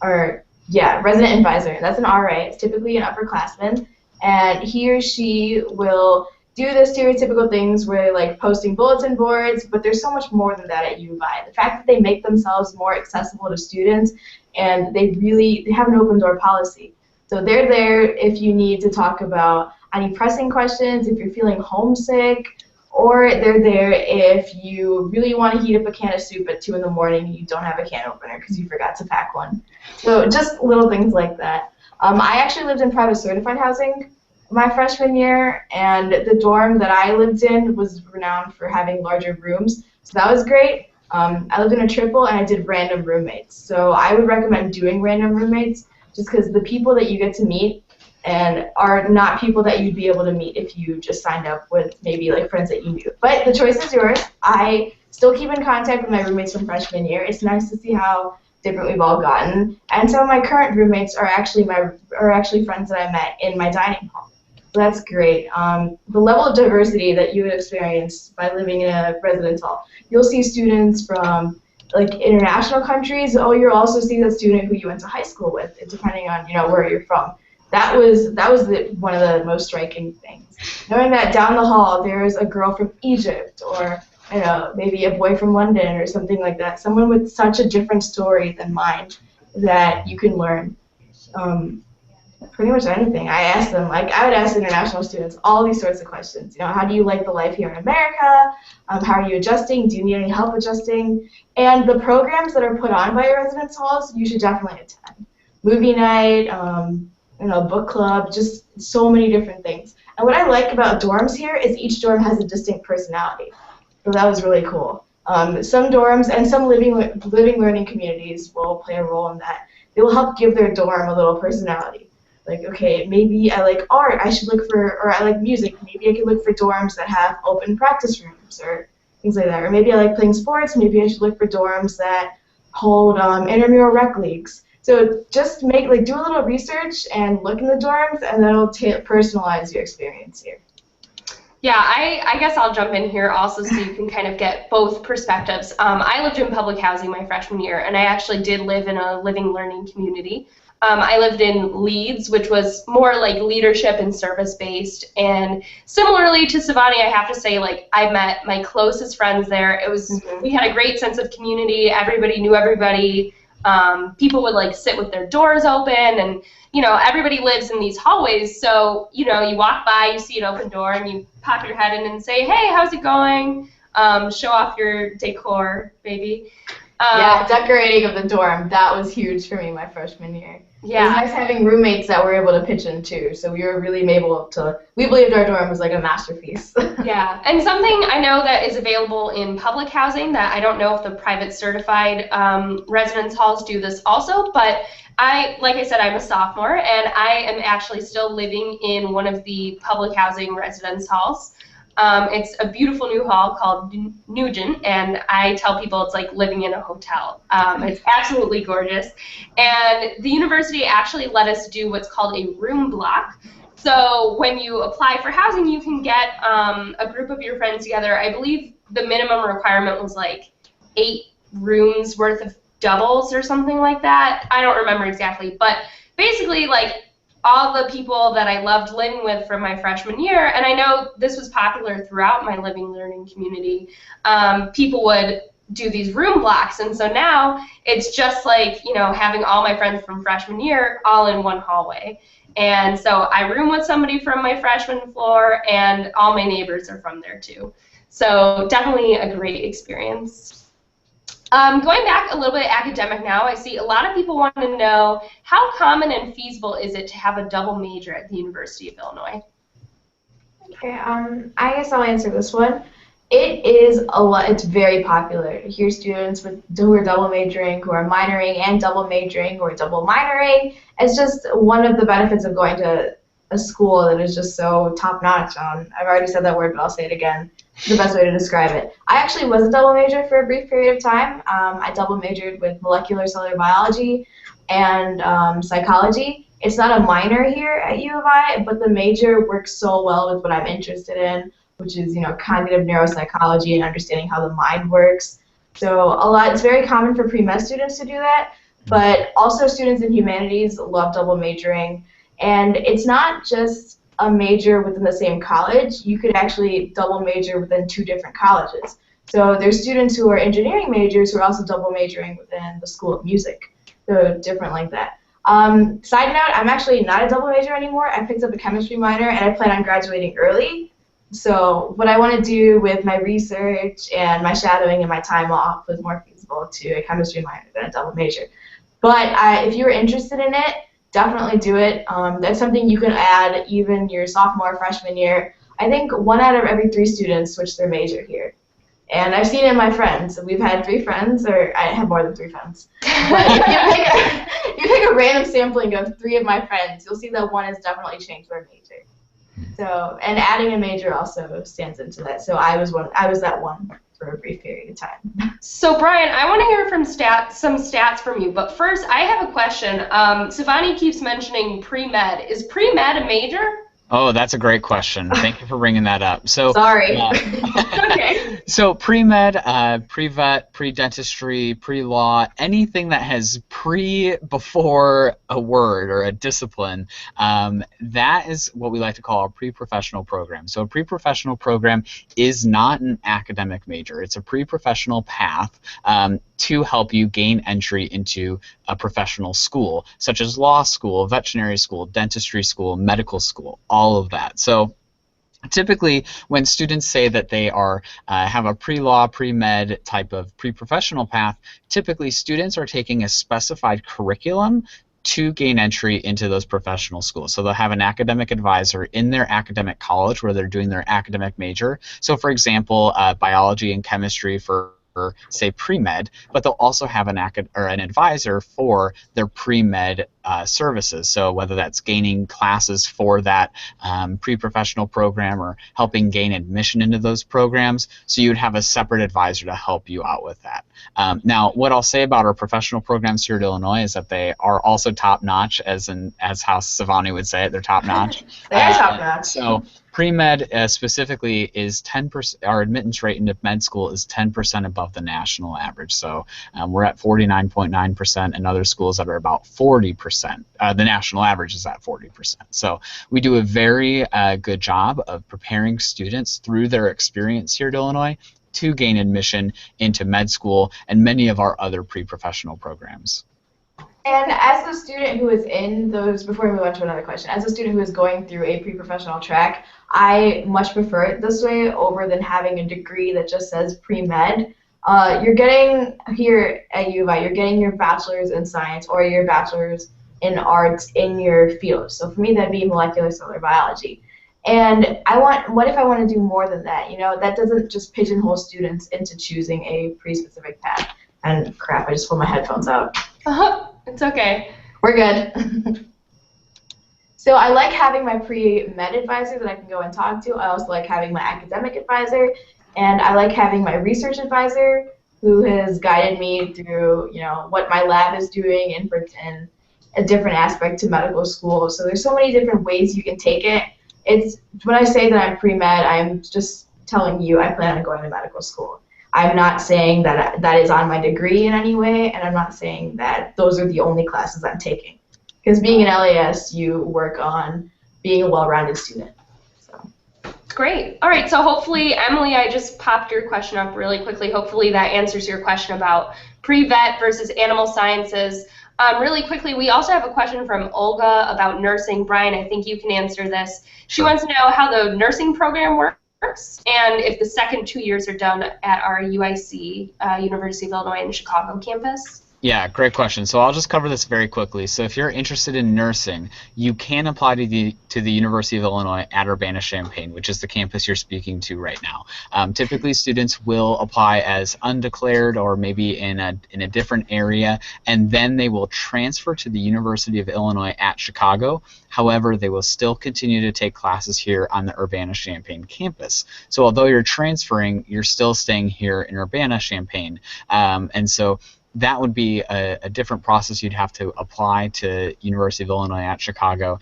or yeah, resident advisor. That's an RA. It's typically an upperclassman, and he or she will do the stereotypical things where like posting bulletin boards, but there's so much more than that at U of I. The fact that they make themselves more accessible to students, and they have an open door policy. So they're there if you need to talk about any pressing questions, if you're feeling homesick, or they're there if you really want to heat up a can of soup at 2 in the morning and you don't have a can opener because you forgot to pack one. So just little things like that. I actually lived in private certified housing my freshman year, and the dorm that I lived in was renowned for having larger rooms, so that was great. I lived in a triple, and I did random roommates. So I would recommend doing random roommates just because the people that you get to meet and are not people that you'd be able to meet if you just signed up with maybe like friends that you knew. But the choice is yours. I still keep in contact with my roommates from freshman year. It's nice to see how different we've all gotten. And some of my current roommates are actually friends that I met in my dining hall. So that's great. The level of diversity that you would experience by living in a residence hall. You'll see students from like international countries. Oh, you'll also see the student who you went to high school with, depending on where you're from. That was one of the most striking things. Knowing that down the hall there's a girl from Egypt, or maybe a boy from London or something like that. Someone with such a different story than mine that you can learn. Pretty much anything. I would ask international students all these sorts of questions. How do you like the life here in America? How are you adjusting? Do you need any help adjusting? And the programs that are put on by your residence halls, you should definitely attend. Movie night, book club, just so many different things. And what I like about dorms here is each dorm has a distinct personality. So that was really cool. Some dorms and some living learning communities will play a role in that. They will help give their dorm a little personality. Like, okay, maybe I like art, or I like music, maybe I could look for dorms that have open practice rooms or things like that. Or maybe I like playing sports, maybe I should look for dorms that hold intramural rec leagues. So just do a little research and look in the dorms, and that'll personalize your experience here. Yeah, I guess I'll jump in here also so you can kind of get both perspectives. I lived in public housing my freshman year, and I actually did live in a living learning community. I lived in Leeds, which was more like leadership and service-based, and similarly to Sivani, I have to say, I met my closest friends there. We had a great sense of community. Everybody knew everybody. People would sit with their doors open, and everybody lives in these hallways, so you walk by, you see an open door, and you pop your head in and say, "Hey, how's it going?" Show off your decor, baby. Yeah, decorating of the dorm, that was huge for me my freshman year. Yeah. It was nice having roommates that were able to pitch in too, so we were really we believed our dorm was like a masterpiece. Yeah, and something I know that is available in public housing that I don't know if the private certified residence halls do this also, but like I said, I'm a sophomore, and I am actually still living in one of the public housing residence halls. It's a beautiful new hall called Nugent, and I tell people it's like living in a hotel. It's absolutely gorgeous. And the university actually let us do what's called a room block. So when you apply for housing, you can get a group of your friends together. I believe the minimum requirement was 8 rooms worth of doubles or something like that. I don't remember exactly, but basically all the people that I loved living with from my freshman year, and I know this was popular throughout my living learning community, people would do these room blocks, and so now it's just having all my friends from freshman year all in one hallway. And so I room with somebody from my freshman floor, and all my neighbors are from there too. So definitely a great experience. Going back a little bit academic now, I see a lot of people want to know how common and feasible is it to have a double major at the University of Illinois? Okay, I guess I'll answer this one. It is a lot. It's very popular to hear students who are double majoring, who are minoring, and double majoring, who are double minoring. It's just one of the benefits of going to a school that is just so top notch. I've already said that word, but I'll say it again. It's the best way to describe it. I actually was a double major for a brief period of time. I double majored with molecular cellular biology and psychology. It's not a minor here at U of I, but the major works so well with what I'm interested in, which is, cognitive neuropsychology and understanding how the mind works. So it's very common for pre-med students to do that, but also students in humanities love double majoring. And it's not just a major within the same college. You could actually double major within 2 different colleges. So there's students who are engineering majors who are also double majoring within the School of Music. So different like that. Side note, I'm actually not a double major anymore. I picked up a chemistry minor, and I plan on graduating early. So what I want to do with my research and my shadowing and my time off was more feasible to a chemistry minor than a double major. But if you were interested in it, definitely do it. That's something you can add even your sophomore, freshman year. I think 1 out of every 3 students switch their major here. And I've seen it in my friends. We've had 3 friends, or I have more than 3 friends. But if you pick a random sampling of 3 of my friends, you'll see that 1 has definitely changed their major. So, and adding a major also stands into that. So I was that one for a brief period of time. So Brian, I want to hear some stats from you. But first, I have a question. Sivani keeps mentioning pre-med. Is pre-med a major? Oh, that's a great question. Thank you for bringing that up. So, sorry. Okay. So pre-med, pre-vet, pre-dentistry, pre-law, anything that has before a word or a discipline, that is what we like to call a pre-professional program. So a pre-professional program is not an academic major. It's a pre-professional path to help you gain entry into a professional school, such as law school, veterinary school, dentistry school, medical school, all of that. So typically, when students say that they have a pre-law, pre-med type of pre-professional path, typically students are taking a specified curriculum to gain entry into those professional schools. So they'll have an academic advisor in their academic college where they're doing their academic major. So for example, biology and chemistry for say pre-med, but they'll also have an advisor for their pre-med services. So whether that's gaining classes for that pre-professional program or helping gain admission into those programs, so you'd have a separate advisor to help you out with that. Now, what I'll say about our professional programs here at Illinois is that they are also top-notch, as how Sivani would say it, they're top-notch. They are top-notch. So pre-med specifically is 10%. Our admittance rate into med school is 10% above the national average. So we're at 49.9%, and other schools that are about 40%. The national average is at 40%. So we do a very good job of preparing students through their experience here at Illinois to gain admission into med school and many of our other pre-professional programs. And as a student who is in those, before we move on to another question, as a student who is going through a pre-professional track, I much prefer it this way over than having a degree that just says pre-med. You're getting, here at U of I, you're getting your bachelor's in science or your bachelor's in arts in your field. So for me, that'd be molecular cellular biology. And what if I want to do more than that? That doesn't just pigeonhole students into choosing a pre-specific path. And crap, I just pulled my headphones out. It's okay. We're good. So I like having my pre-med advisor that I can go and talk to. I also like having my academic advisor, and I like having my research advisor who has guided me through, what my lab is doing in a different aspect to medical school. So there's so many different ways you can take it. When I say that I'm pre-med, I'm just telling you I plan on going to medical school. I'm not saying that that is on my degree in any way, and I'm not saying that those are the only classes I'm taking. Because being an LAS, you work on being a well-rounded student. So. Great. All right, so hopefully, Emily, I just popped your question up really quickly. Hopefully that answers your question about pre-vet versus animal sciences. Really quickly, we also have a question from Olga about nursing. Brian, I think you can answer this. She wants to know how the nursing program works and if the second 2 years are done at our UIC, University of Illinois in Chicago campus. Yeah, great question. So I'll just cover this very quickly. So if you're interested in nursing, you can apply to the University of Illinois at Urbana-Champaign, which is the campus you're speaking to right now. Typically, students will apply as undeclared or maybe in a different area, and then they will transfer to the University of Illinois at Chicago. However, they will still continue to take classes here on the Urbana-Champaign campus. So although you're transferring, you're still staying here in Urbana-Champaign, and so that would be a different process. You'd have to apply to University of Illinois at Chicago.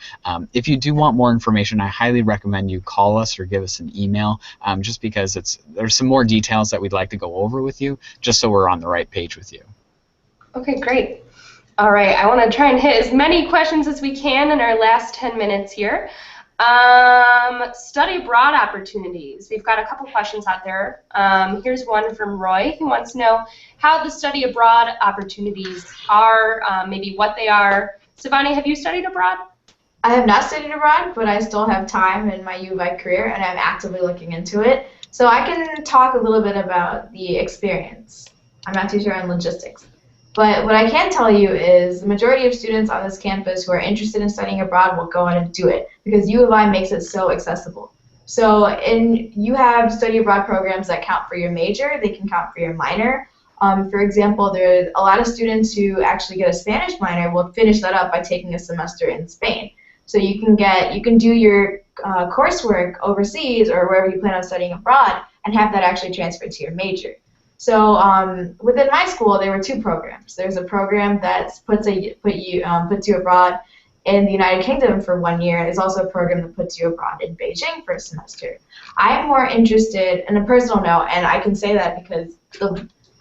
If you do want more information, I highly recommend you call us or give us an email, just because there's some more details that we'd like to go over with you, just so we're on the right page with you. Okay, great. All right, I want to try and hit as many questions as we can in our last 10 minutes here. Study abroad opportunities. We've got a couple questions out there. Here's one from Roy who wants to know how the study abroad opportunities are, maybe what they are. Sivani, have you studied abroad? I have not studied abroad, but I still have time in my U of I career, and I'm actively looking into it. So I can talk a little bit about the experience. I'm not too sure on logistics. But what I can tell you is the majority of students on this campus who are interested in studying abroad will go in and do it because U of I makes it so accessible. So you have study abroad programs that count for your major, they can count for your minor. For example, there's a lot of students who actually get a Spanish minor will finish that up by taking a semester in Spain. So you can do your coursework overseas or wherever you plan on studying abroad and have that actually transferred to your major. So within my school, there were two programs. There's a program that puts you abroad in the United Kingdom for 1 year. There's also a program that puts you abroad in Beijing for a semester. I'm more interested, in a personal note, and I can say that because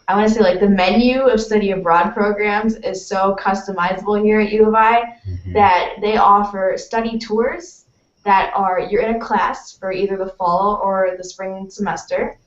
I want to say like the menu of study abroad programs is so customizable here at U of I that they offer study tours that you're in a class for either the fall or the spring semester.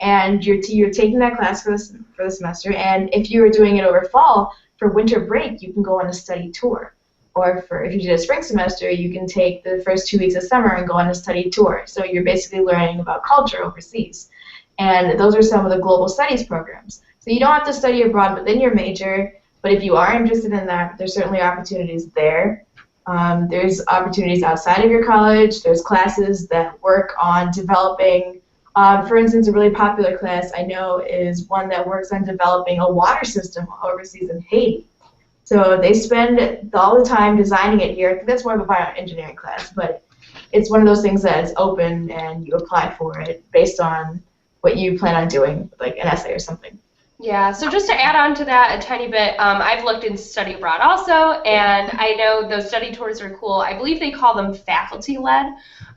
And you're taking that class for the semester, and if you were doing it over fall, for winter break, you can go on a study tour. Or if you did a spring semester, you can take the first 2 weeks of summer and go on a study tour. So you're basically learning about culture overseas. And those are some of the global studies programs. So you don't have to study abroad within your major, but if you are interested in that, there's certainly opportunities there. There's opportunities outside of your college. There's classes that work on developing. For instance, a really popular class I know is one that works on developing a water system overseas in Haiti. So they spend all the time designing it here. I think that's more of a bioengineering class, but it's one of those things that is open and you apply for it based on what you plan on doing, like an essay or something. Yeah, so just to add on to that a tiny bit, I've looked into study abroad also, and I know those study tours are cool. I believe they call them faculty-led.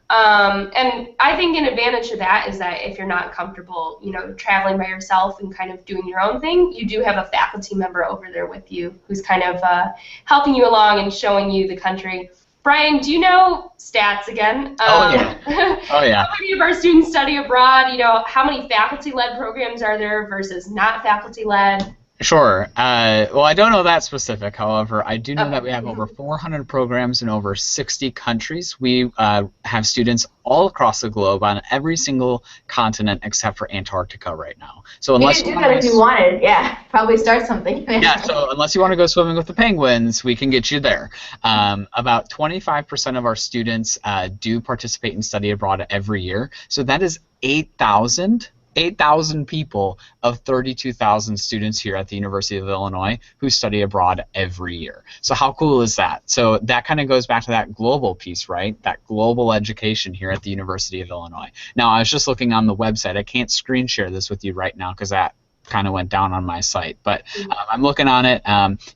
And I think an advantage to that is that if you're not comfortable, traveling by yourself and kind of doing your own thing, you do have a faculty member over there with you who's kind of helping you along and showing you the country. Brian, do you know stats again? Oh yeah. How many of our students study abroad? How many faculty-led programs are there versus not faculty-led? Sure. Well, I don't know that specific. However, I do know that we have over 400 programs in over 60 countries. We have students all across the globe on every single continent except for Antarctica right now. So unless you could do that if you wanted, yeah, probably start something. Yeah. So unless you want to go swimming with the penguins, we can get you there. About 25% of our students do participate in study abroad every year. So that is 8,000 people of 32,000 students here at the University of Illinois who study abroad every year. So how cool is that? So that kind of goes back to that global piece, right? That global education here at the University of Illinois. Now, I was just looking on the website. I can't screen share this with you right now because that kind of went down on my site, but I'm looking on it.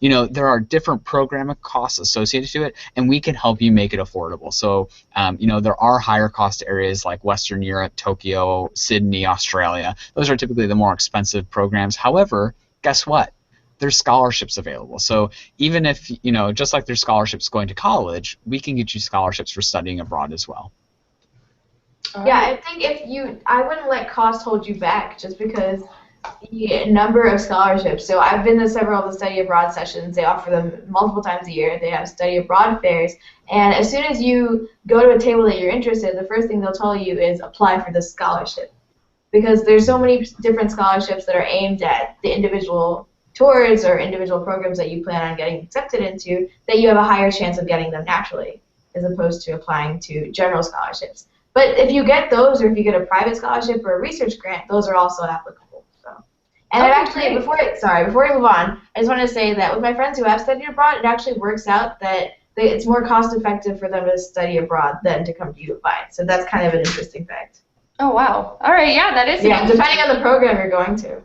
There are different program costs associated to it, and we can help you make it affordable. So, there are higher cost areas like Western Europe, Tokyo, Sydney, Australia. Those are typically the more expensive programs. However, guess what? There's scholarships available. So even if, just like there's scholarships going to college, we can get you scholarships for studying abroad as well. Yeah, I think I wouldn't let cost hold you back just because the number of scholarships. So I've been to several of the study abroad sessions. They offer them multiple times a year. They have study abroad fairs. And as soon as you go to a table that you're interested in, the first thing they'll tell you is apply for this scholarship. Because there's so many different scholarships that are aimed at the individual tours or individual programs that you plan on getting accepted into, that you have a higher chance of getting them naturally, as opposed to applying to general scholarships. But if you get those, or if you get a private scholarship or a research grant, those are also applicable. So, and I've actually, before we move on, I just want to say that with my friends who have studied abroad, it actually works out that it's more cost effective for them to study abroad than to come to U of I. So that's kind of an interesting fact. Oh, wow. All right, yeah, that is. Yeah, depending on the program you're going to.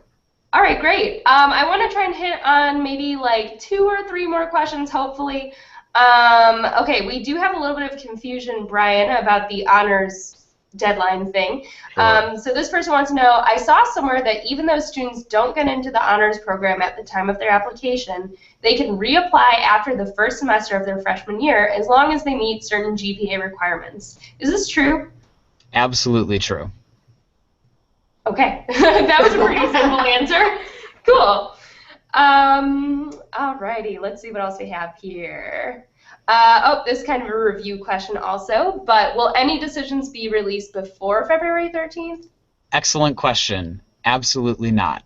All right, great. I want to try and hit on maybe like 2 or 3 more questions, hopefully. Okay, we do have a little bit of confusion, Brian, about the honors deadline thing. Sure. So this person wants to know, I saw somewhere that even though students don't get into the honors program at the time of their application, they can reapply after the first semester of their freshman year as long as they meet certain GPA requirements. Is this true? Absolutely true. Okay, that was a pretty simple answer. Cool. Alrighty, let's see what else we have here. Oh, this is kind of a review question also, but will any decisions be released before February 13th? Excellent question. Absolutely not.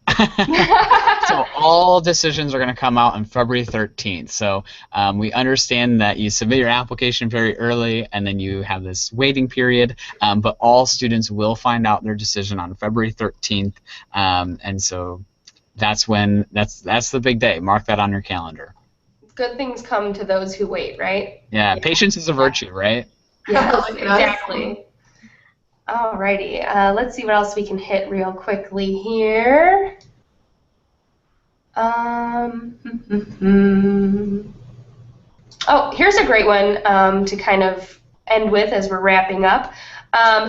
So all decisions are going to come out on February 13th. So we understand that you submit your application very early and then you have this waiting period, but all students will find out their decision on February 13th, and so that's the big day. Mark that on your calendar. Good things come to those who wait, right? Yeah, patience is a virtue, right? Yes, exactly. Alrighty, let's see what else we can hit real quickly here. Oh, here's a great one to kind of end with as we're wrapping up.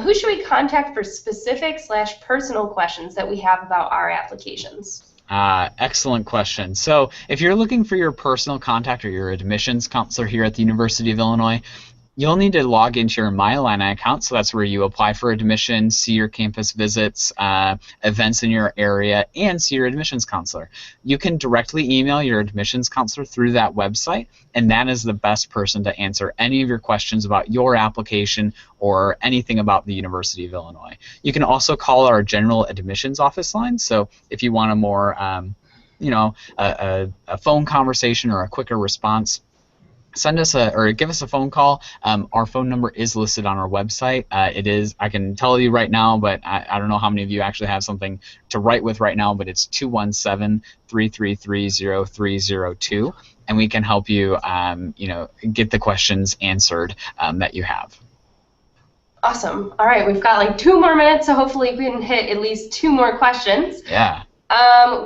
Who should we contact for specific / personal questions that we have about our applications? Excellent question. So if you're looking for your personal contact or your admissions counselor here at the University of Illinois, you'll need to log into your My Illini account, so that's where you apply for admission, see your campus visits, events in your area, and see your admissions counselor. You can directly email your admissions counselor through that website, and that is the best person to answer any of your questions about your application or anything about the University of Illinois. You can also call our general admissions office line, so if you want a more, a phone conversation or a quicker response, send us or give us a phone call. Our phone number is listed on our website. It is, I can tell you right now, but I don't know how many of you actually have something to write with right now, but it's 217-333-0302, and we can help you, get the questions answered that you have. Awesome. All right, we've got like 2 more minutes, so hopefully we can hit at least 2 more questions. Yeah.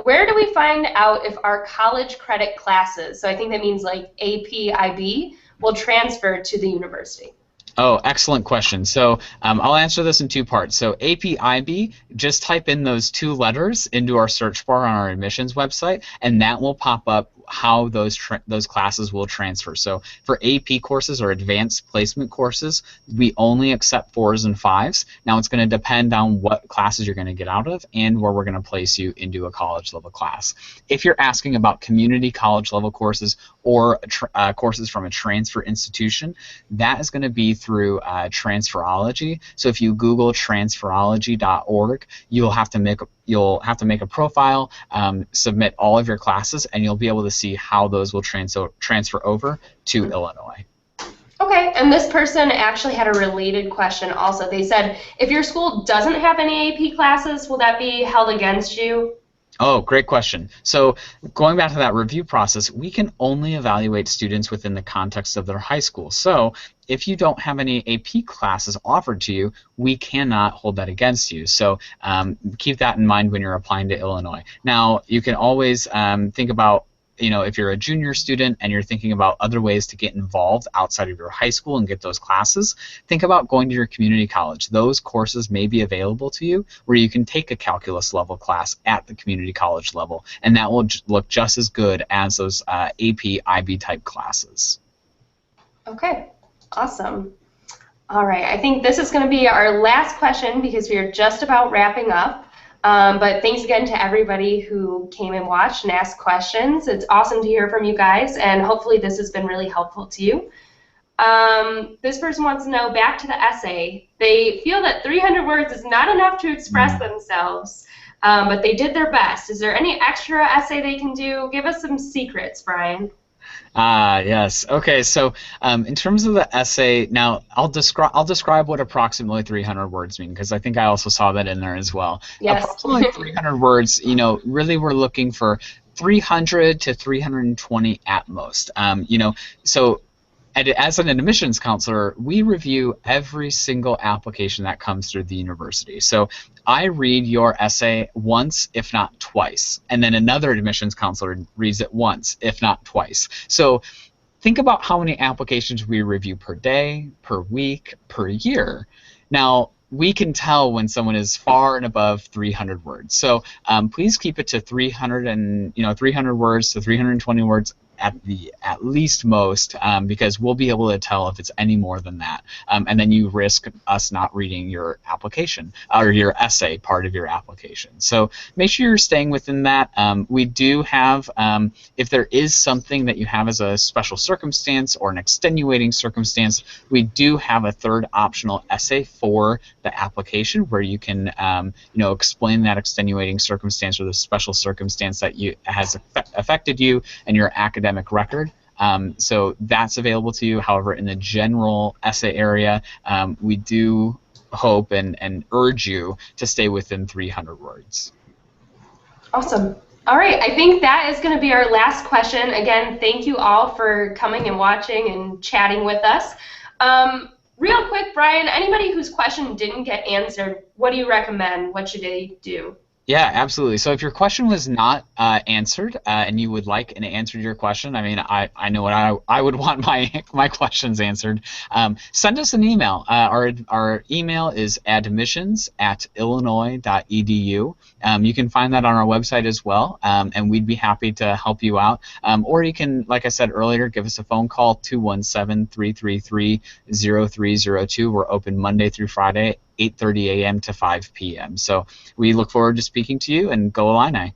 Where do we find out if our college credit classes, so I think that means like AP, IB, will transfer to the university? Oh, excellent question. So I'll answer this in 2 parts. So AP, IB, just type in those 2 letters into our search bar on our admissions website, and that will pop up how those classes will transfer. So for AP courses or advanced placement courses, we only accept 4s and 5s. Now it's going to depend on what classes you're going to get out of and where we're going to place you into a college level class. If you're asking about community college level courses or courses from a transfer institution, that is going to be through Transferology. So if you Google transferology.org, you'll have to make a profile, submit all of your classes, and you'll be able to see how those will transfer over to Illinois. Okay, and this person actually had a related question also. They said, if your school doesn't have any AP classes, will that be held against you? Oh, great question. So going back to that review process, we can only evaluate students within the context of their high school. So if you don't have any AP classes offered to you, we cannot hold that against you. So keep that in mind when you're applying to Illinois. Now, you can always think about, if you're a junior student and you're thinking about other ways to get involved outside of your high school and get those classes, think about going to your community college. Those courses may be available to you where you can take a calculus level class at the community college level, and that will look just as good as those AP, IB type classes. Okay, awesome. All right, I think this is going to be our last question because we are just about wrapping up. But thanks again to everybody who came and watched and asked questions. It's awesome to hear from you guys, and hopefully this has been really helpful to you. This person wants to know, back to the essay, they feel that 300 words is not enough to express themselves, but they did their best. Is there any extra essay they can do? Give us some secrets, Brian. Yes. Okay, so in terms of the essay, now I'll describe what approximately 300 words mean, because I think I also saw that in there as well. Yes. Approximately 300 words, really we're looking for 300 to 320 at most. So as an admissions counselor, we review every single application that comes through the university. So I read your essay once, if not twice, and then another admissions counselor reads it once, if not twice. So think about how many applications we review per day, per week, per year. Now, we can tell when someone is far and above 300 words. So please keep it to 300 words to 320 words at least most, because we'll be able to tell if it's any more than that, and then you risk us not reading your application or your essay part of your application. So make sure you're staying within that. We do have, if there is something that you have as a special circumstance or an extenuating circumstance, we do have a third optional essay for the application where you can explain that extenuating circumstance or the special circumstance that has affected you and your academic record. So that's available to you. However, in the general essay area, we do hope and urge you to stay within 300 words. Awesome. All right, I think that is going to be our last question. Again, thank you all for coming and watching and chatting with us. Real quick, Brian, anybody whose question didn't get answered, what do you recommend? What should they do? Yeah, absolutely. So if your question was not answered and you would like an answer to your question, I mean, I know what I would want my questions answered. Send us an email. Our email is admissions@illinois.edu. You can find that on our website as well, and we'd be happy to help you out. Or you can, like I said earlier, give us a phone call, 217-333-0302. We're open Monday through Friday, 8:30 a.m. to 5 p.m. So we look forward to speaking to you, and go Illini.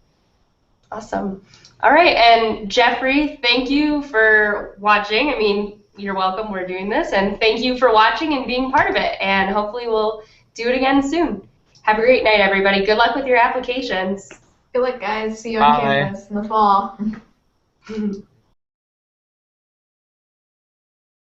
Awesome. All right, and Jeffrey, thank you for watching. I mean, you're welcome. We're doing this, and thank you for watching and being part of it, and hopefully we'll do it again soon. Have a great night, everybody. Good luck with your applications. Good luck, guys. See you on campus in the fall.